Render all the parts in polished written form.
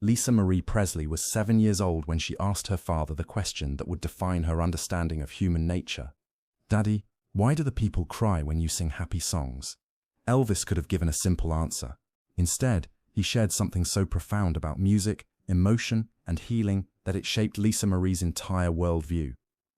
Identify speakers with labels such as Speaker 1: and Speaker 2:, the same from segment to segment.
Speaker 1: Lisa Marie Presley was 7 years old when she asked her father the question that would define her understanding of human nature. "Daddy, why do the people cry when you sing happy songs?" Elvis could have given a simple answer. Instead, he shared something so profound about music, emotion, and healing that it shaped Lisa Marie's entire worldview.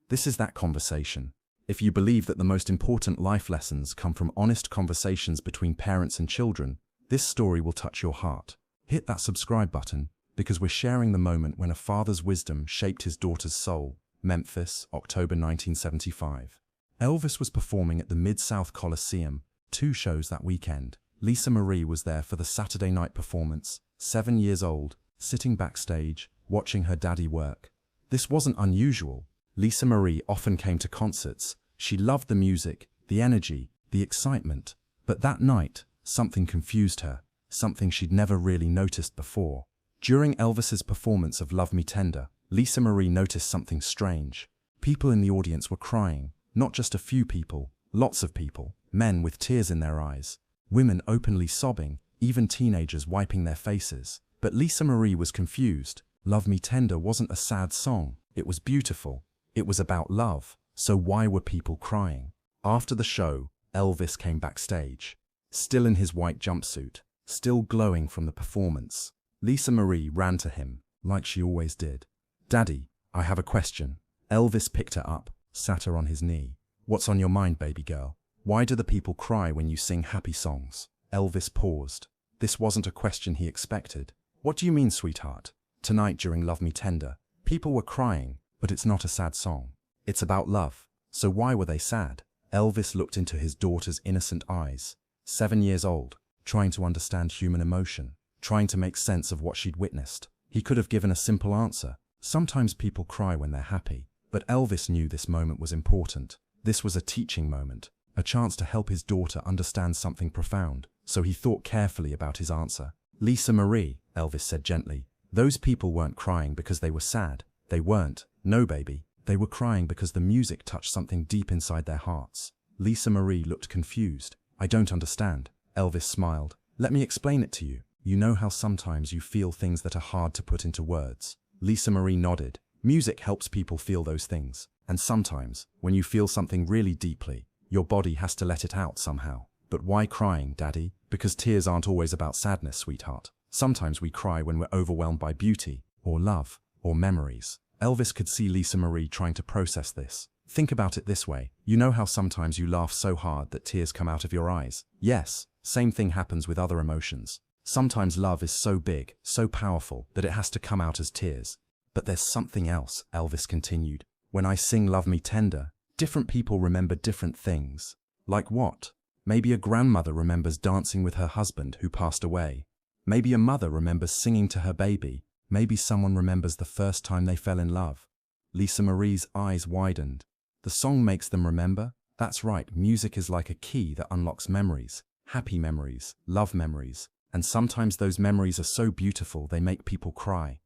Speaker 1: This is that conversation. If you believe that the most important life lessons come from honest conversations between parents and children, this story will touch your heart. Hit that subscribe button, because we're sharing the moment when a father's wisdom shaped his daughter's soul. Memphis, October 1975. Elvis was performing at the Mid-South Coliseum, 2 shows that weekend. Lisa Marie was there for the Saturday night performance, 7 years old, sitting backstage, watching her daddy work. This wasn't unusual. Lisa Marie often came to concerts. She loved the music, the energy, the excitement. But that night, something confused her, something she'd never really noticed before. During Elvis's performance of Love Me Tender, Lisa Marie noticed something strange. People in the audience were crying, not just a few people, lots of people, men with tears in their eyes, women openly sobbing, even teenagers wiping their faces. But Lisa Marie was confused. Love Me Tender wasn't a sad song, it was beautiful. It was about love, so why were people crying? After the show, Elvis came backstage, still in his white jumpsuit, still glowing from the performance. Lisa Marie ran to him, like she always did. "Daddy, I have a question." Elvis picked her up, sat her on his knee. "What's on your mind, baby girl? Why do the people cry when you sing happy songs?" Elvis paused. This wasn't a question he expected. "What do you mean, sweetheart?" "Tonight during Love Me Tender, people were crying, but it's not a sad song. It's about love. So why were they sad?" Elvis looked into his daughter's innocent eyes. 7 years old, trying to understand human emotion, trying to make sense of what she'd witnessed. He could have given a simple answer. Sometimes people cry when they're happy. But Elvis knew this moment was important. This was a teaching moment, a chance to help his daughter understand something profound. So he thought carefully about his answer. "Lisa Marie," Elvis said gently, "those people weren't crying because they were sad. They weren't. No, baby. They were crying because the music touched something deep inside their hearts." Lisa Marie looked confused. "I don't understand." Elvis smiled. "Let me explain it to you. You know how sometimes you feel things that are hard to put into words?" Lisa Marie nodded. "Music helps people feel those things. And sometimes, when you feel something really deeply, your body has to let it out somehow. But why crying, Daddy? Because tears aren't always about sadness, sweetheart. Sometimes we cry when we're overwhelmed by beauty, or love, or memories." Elvis could see Lisa Marie trying to process this. "Think about it this way. You know how sometimes you laugh so hard that tears come out of your eyes? Yes, same thing happens with other emotions. Sometimes love is so big, so powerful, that it has to come out as tears. But there's something else," Elvis continued. "When I sing Love Me Tender, different people remember different things." "Like what?" "Maybe a grandmother remembers dancing with her husband who passed away. Maybe a mother remembers singing to her baby. Maybe someone remembers the first time they fell in love." Lisa Marie's eyes widened. "The song makes them remember?" "That's right, music is like a key that unlocks memories. Happy memories, love memories. And sometimes those memories are so beautiful they make people cry."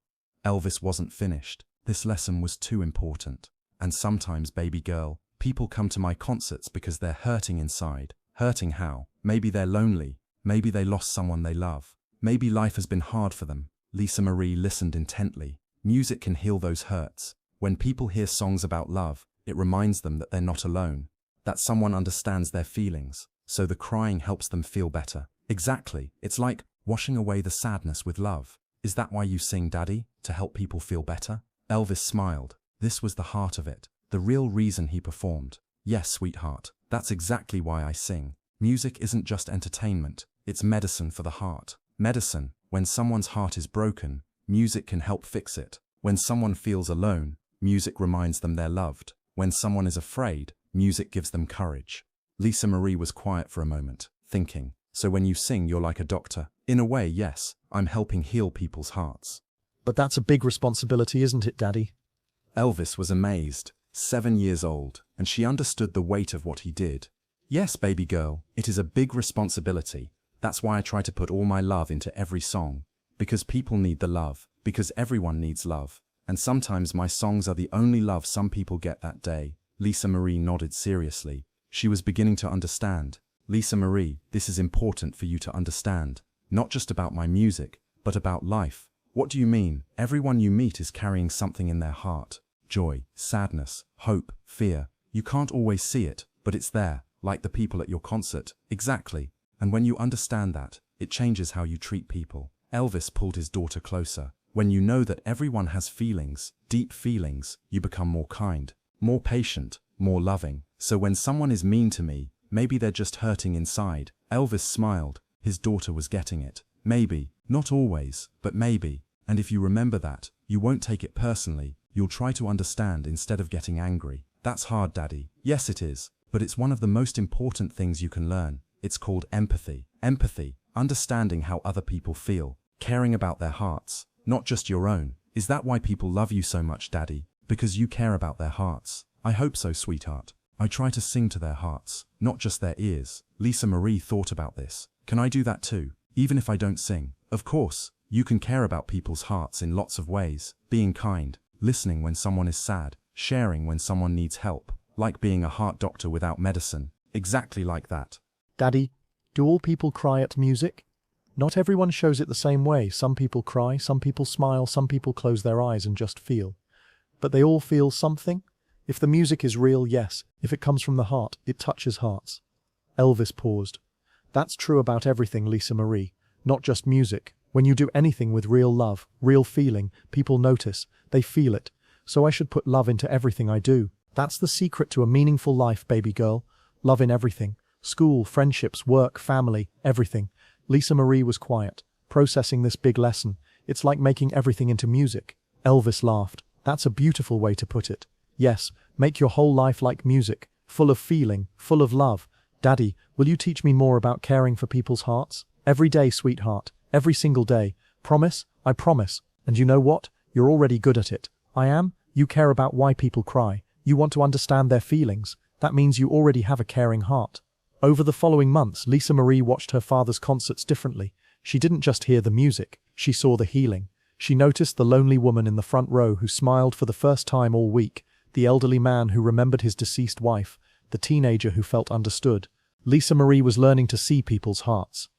Speaker 1: Elvis wasn't finished. This lesson was too important. "And sometimes, baby girl, people come to my concerts because they're hurting inside." "Hurting how?" "Maybe they're lonely. Maybe they lost someone they love. Maybe life has been hard for them." Lisa Marie listened intently. Music can heal those hurts. When people hear songs about love, it reminds them that they're not alone, that someone understands their feelings. So the crying helps them feel better. Exactly. It's like washing away the sadness with love. "Is that why you sing, Daddy? To help people feel better?" Elvis smiled. This was the heart of it, the real reason he performed. "Yes, sweetheart, that's exactly why I sing. Music isn't just entertainment, it's medicine for the heart. Medicine. When someone's heart is broken, music can help fix it. When someone feels alone, music reminds them they're loved. When someone is afraid, music gives them courage." Lisa Marie was quiet for a moment, thinking. "So when you sing, you're like a doctor?" "In a way, yes. I'm helping heal people's hearts."
Speaker 2: "But that's a big responsibility, isn't it, Daddy?"
Speaker 1: Elvis was amazed. 7 years old, and she understood the weight of what he did. "Yes, baby girl, it is a big responsibility. That's why I try to put all my love into every song. Because people need the love. Because everyone needs love. And sometimes my songs are the only love some people get that day." Lisa Marie nodded seriously. She was beginning to understand. "Lisa Marie, this is important for you to understand. Not just about my music, but about life. What do you mean? Everyone you meet is carrying something in their heart. Joy, sadness, hope, fear. You can't always see it, but it's there, like the people at your concert. Exactly. And when you understand that, it changes how you treat people. Elvis pulled his daughter closer. When you know that everyone has feelings, deep feelings, you become more kind, more patient, more loving. So when someone is mean to me, maybe they're just hurting inside. Elvis smiled. His daughter was getting it. Maybe, not always, but maybe. And if you remember that, you won't take it personally. You'll try to understand instead of getting angry. That's hard, Daddy. Yes, it is. But it's one of the most important things you can learn. It's called empathy. Empathy, understanding how other people feel, caring about their hearts, not just your own. Is that why people love you so much, Daddy? Because you care about their hearts. I hope so, sweetheart. I try to sing to their hearts, not just their ears. Lisa Marie thought about this. Can I do that too? Even if I don't sing? Of course. You can care about people's hearts in lots of ways. Being kind, listening when someone is sad, sharing when someone needs help, like being a heart doctor without medicine. Exactly like that.
Speaker 2: Daddy, do all people cry at music? Not everyone shows it the same way. Some people cry, some people smile, some people close their eyes and just feel. But they all feel something? If the music is real, yes. If it comes from the heart, it touches hearts. Elvis paused. That's true about everything, Lisa Marie. Not just music. When you do anything with real love, real feeling, people notice. They feel it. So I should put love into everything I do. That's the secret to a meaningful life, baby girl. Love in everything. School, friendships, work, family, everything. Lisa Marie was quiet, processing this big lesson. It's like making everything into music. Elvis laughed. That's a beautiful way to put it. Yes, make your whole life like music, full of feeling, full of love. Daddy, will you teach me more about caring for people's hearts? Every day, sweetheart. Every single day. Promise? I promise. And you know what? You're already good at it. I am? You care about why people cry. You want to understand their feelings. That means you already have a caring heart. Over the following months, Lisa Marie watched her father's concerts differently. She didn't just hear the music, she saw the healing. She noticed the lonely woman in the front row who smiled for the first time all week, the elderly man who remembered his deceased wife, the teenager who felt understood. Lisa Marie was learning to see people's hearts.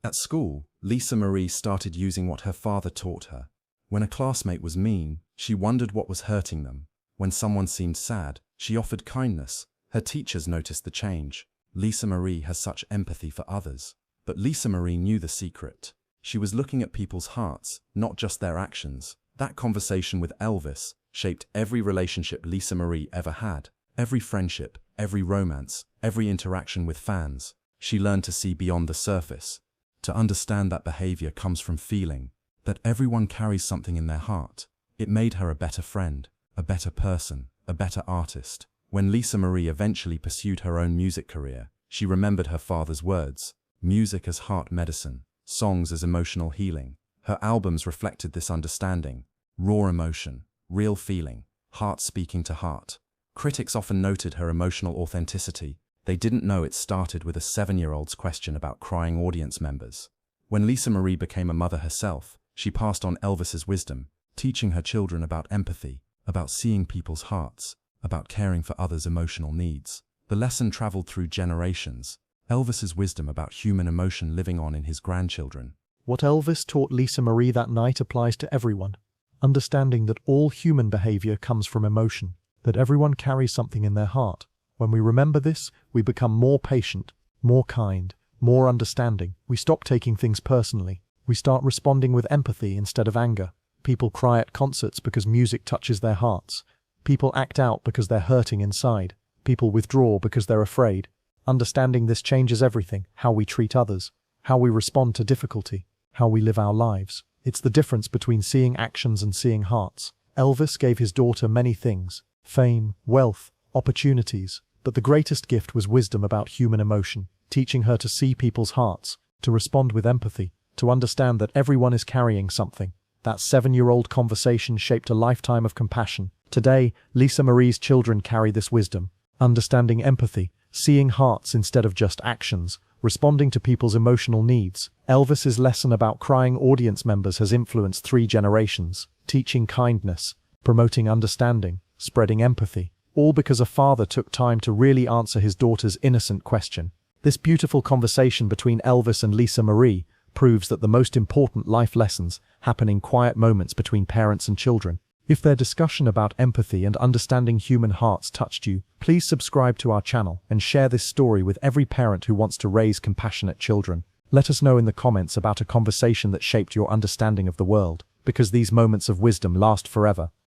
Speaker 1: At school, Lisa Marie started using what her father taught her. When a classmate was mean, she wondered what was hurting them. When someone seemed sad, she offered kindness. Her teachers noticed the change. Lisa Marie has such empathy for others. But Lisa Marie knew the secret. She was looking at people's hearts, not just their actions. That conversation with Elvis shaped every relationship Lisa Marie ever had. Every friendship, every romance, every interaction with fans. She learned to see beyond the surface. To understand that behavior comes from feeling, that everyone carries something in their heart. It made her a better friend, a better person, a better artist. When Lisa Marie eventually pursued her own music career, she remembered her father's words, music as heart medicine, songs as emotional healing. Her albums reflected this understanding, raw emotion, real feeling, heart speaking to heart. Critics often noted her emotional authenticity. They didn't know it started with a 7-year-old's question about crying audience members. When Lisa Marie became a mother herself, she passed on Elvis's wisdom, teaching her children about empathy, about seeing people's hearts, about caring for others' emotional needs. The lesson traveled through generations. Elvis's wisdom about human emotion living on in his grandchildren.
Speaker 2: What Elvis taught Lisa Marie that night applies to everyone. Understanding that all human behavior comes from emotion, that everyone carries something in their heart. When we remember this, we become more patient, more kind, more understanding. We stop taking things personally. We start responding with empathy instead of anger. People cry at concerts because music touches their hearts. People act out because they're hurting inside. People withdraw because they're afraid. Understanding this changes everything: how we treat others, how we respond to difficulty, how we live our lives. It's the difference between seeing actions and seeing hearts. Elvis gave his daughter many things: fame, wealth, opportunities. But the greatest gift was wisdom about human emotion, teaching her to see people's hearts, to respond with empathy, to understand that everyone is carrying something. That 7-year-old conversation shaped a lifetime of compassion. Today, Lisa Marie's children carry this wisdom, understanding empathy, seeing hearts instead of just actions, responding to people's emotional needs. Elvis's lesson about crying audience members has influenced 3 generations, teaching kindness, promoting understanding, spreading empathy, all because a father took time to really answer his daughter's innocent question. This beautiful conversation between Elvis and Lisa Marie proves that the most important life lessons happen in quiet moments between parents and children. If their discussion about empathy and understanding human hearts touched you, please subscribe to our channel and share this story with every parent who wants to raise compassionate children. Let us know in the comments about a conversation that shaped your understanding of the world, because these moments of wisdom last forever.